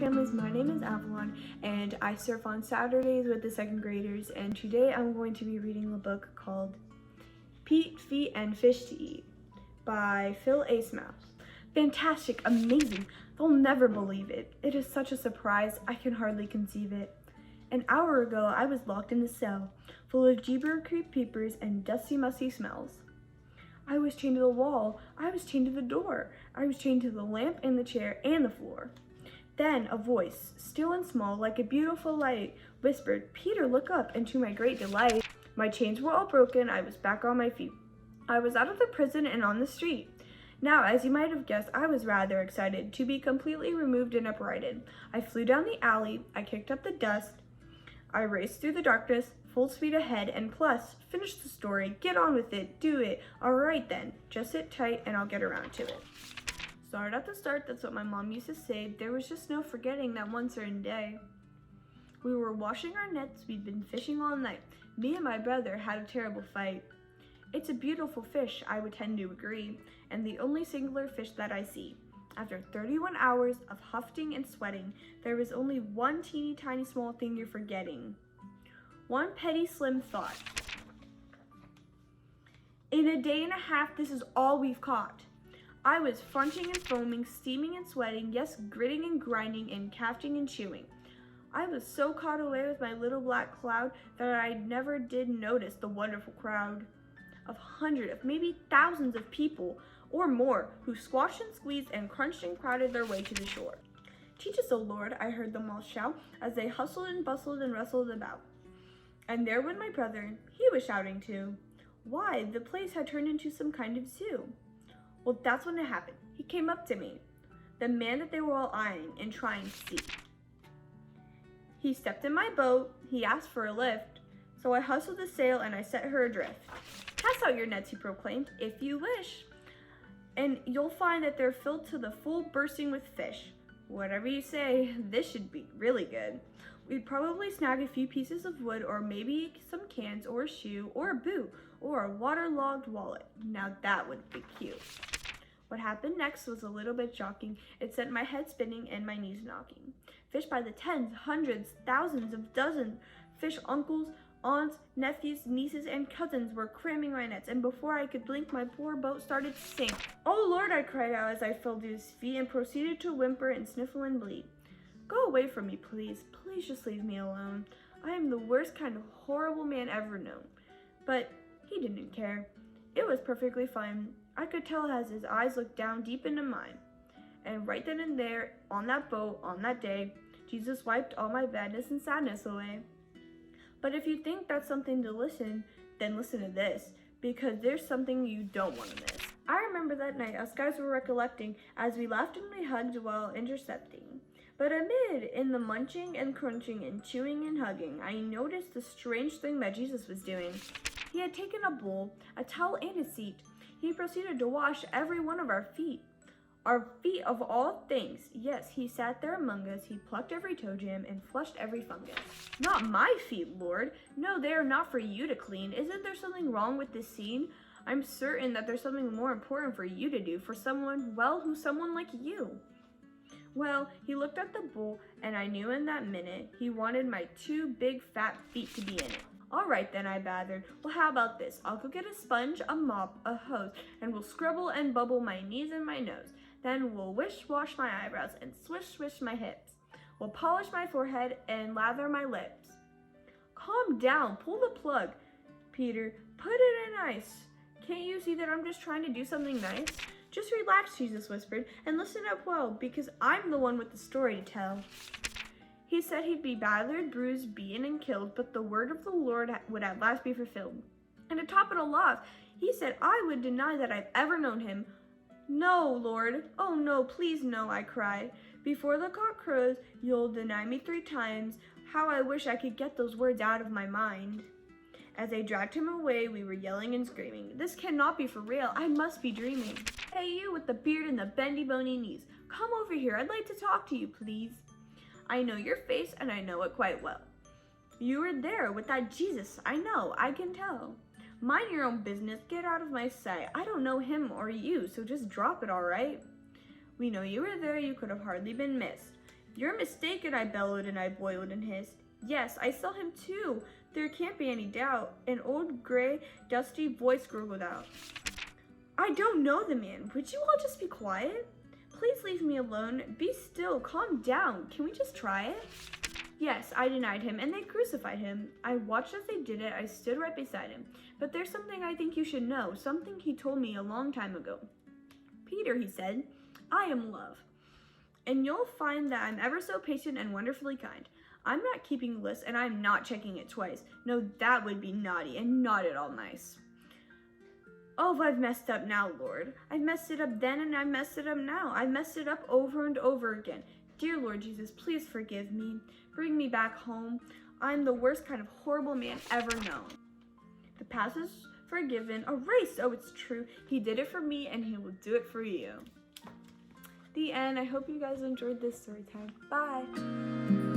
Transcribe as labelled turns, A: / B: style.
A: families, my name is Avalon and I surf on Saturdays with the second graders, and today I'm going to be reading a book called Pete, Feet, and Fish to Eat by Phil A. Mouse. Fantastic, amazing, they'll never believe it. It is such a surprise, I can hardly conceive it. An hour ago I was locked in the cell, full of jeeber creep peepers and dusty musty smells. I was chained to the wall, I was chained to the door, I was chained to the lamp and the chair and the floor. Then a voice, still and small like a beautiful light, whispered, "Peter, look up," and to my great delight, my chains were all broken, I was back on my feet. I was out of the prison and on the street. Now, as you might have guessed, I was rather excited to be completely removed and uprighted. I flew down the alley, I kicked up the dust, I raced through the darkness, full speed ahead, and plus, finish the story, get on with it, do it. All right then, just sit tight and I'll get around to it. Start at the start, that's what my mom used to say. There was just no forgetting that one certain day. We were washing our nets, we'd been fishing all night. Me and my brother had a terrible fight. It's a beautiful fish, I would tend to agree, and the only singular fish that I see. After 31 hours of huffing and sweating, there was only one teeny tiny small thing you're forgetting. One petty slim thought. In a day and a half, this is all we've caught. I was fronting and foaming, steaming and sweating, yes, gritting and grinding and cafting and chewing. I was so caught away with my little black cloud that I never did notice the wonderful crowd of hundreds, of maybe thousands of people or more who squashed and squeezed and crunched and crowded their way to the shore. "Teach us, O Lord," I heard them all shout as they hustled and bustled and wrestled about. And there went my brother, he was shouting too. Why, the place had turned into some kind of zoo. Well, that's when it happened. He came up to me, the man that they were all eyeing and trying to see. He stepped in my boat, he asked for a lift, so I hustled the sail and I set her adrift. "Cast out your nets," he proclaimed, "if you wish, and you'll find that they're filled to the full bursting with fish. Whatever you say, this should be really good. We'd probably snag a few pieces of wood or maybe some cans or a shoe or a boot or a waterlogged wallet. Now that would be cute." What happened next was a little bit shocking. It sent my head spinning and my knees knocking. Fish by the tens, hundreds, thousands of dozens. Fish uncles, aunts, nephews, nieces, and cousins were cramming my nets, and before I could blink, my poor boat started to sink. "Oh Lord," I cried out as I fell to his feet and proceeded to whimper and sniffle and bleed. "Go away from me, please. Please just leave me alone. I am the worst kind of horrible man ever known." But he didn't care. It was perfectly fine. I could tell as his eyes looked down deep into mine. And right then and there, on that boat, on that day, Jesus wiped all my badness and sadness away. But if you think that's something to listen, then listen to this, because there's something you don't want to miss. I remember that night us guys were recollecting as we laughed and we hugged while intercepting. But in the munching and crunching and chewing and hugging, I noticed the strange thing that Jesus was doing. He had taken a bowl, a towel, and a seat. He proceeded to wash every one of our feet. Our feet of all things. Yes, he sat there among us, he plucked every toe jam and flushed every fungus. "Not my feet, Lord. No, they are not for you to clean. Isn't there something wrong with this scene? I'm certain that there's something more important for you to do, for someone, well, who's someone like you." Well, he looked at the bowl, and I knew in that minute he wanted my two big fat feet to be in it. "All right then," I bothered. "Well, how about this? I'll go get a sponge, a mop, a hose, and we'll scrubble and bubble my knees and my nose. Then we'll wash my eyebrows and swish my hips. We'll polish my forehead and lather my lips." "Calm down, pull the plug. Peter, put it in ice. Can't you see that I'm just trying to do something nice?" "Just relax," Jesus whispered, "and listen up well, because I'm the one with the story to tell. He said he'd be battered, bruised, beaten, and killed, but the word of the Lord would at last be fulfilled. And to top it all off, he said I would deny that I've ever known him. 'No, Lord, oh no, please no,' I cried. 'Before the cock crows, you'll deny me 3 times. How I wish I could get those words out of my mind.' As they dragged him away, we were yelling and screaming. 'This cannot be for real. I must be dreaming. Hey, you with the beard and the bendy bony knees, come over here. I'd like to talk to you, please. I know your face and I know it quite well. You were there with that Jesus. I know, I can tell. Mind your own business. Get out of my sight. I don't know him or you, so just drop it, all right? We know you were there. You could have hardly been missed. You're mistaken, I bellowed and I boiled and hissed. Yes, I saw him too. There can't be any doubt. An old gray, dusty voice gurgled out. I don't know the man. Would you all just be quiet? Please leave me alone. Be still. Calm down. Can we just try it? Yes, I denied him, and they crucified him. I watched as they did it. I stood right beside him. But there's something I think you should know, something he told me a long time ago. Peter, he said, I am love. And you'll find that I'm ever so patient and wonderfully kind. I'm not keeping lists, and I'm not checking it twice. No, that would be naughty and not at all nice. Oh, I've messed up now, Lord. I've messed it up then and I messed it up now. I've messed it up over and over again. Dear Lord Jesus, please forgive me. Bring me back home. I'm the worst kind of horrible man ever known. The past is forgiven, erased. Oh, it's true. He did it for me and he will do it for you. The end. I hope you guys enjoyed this story time. Bye.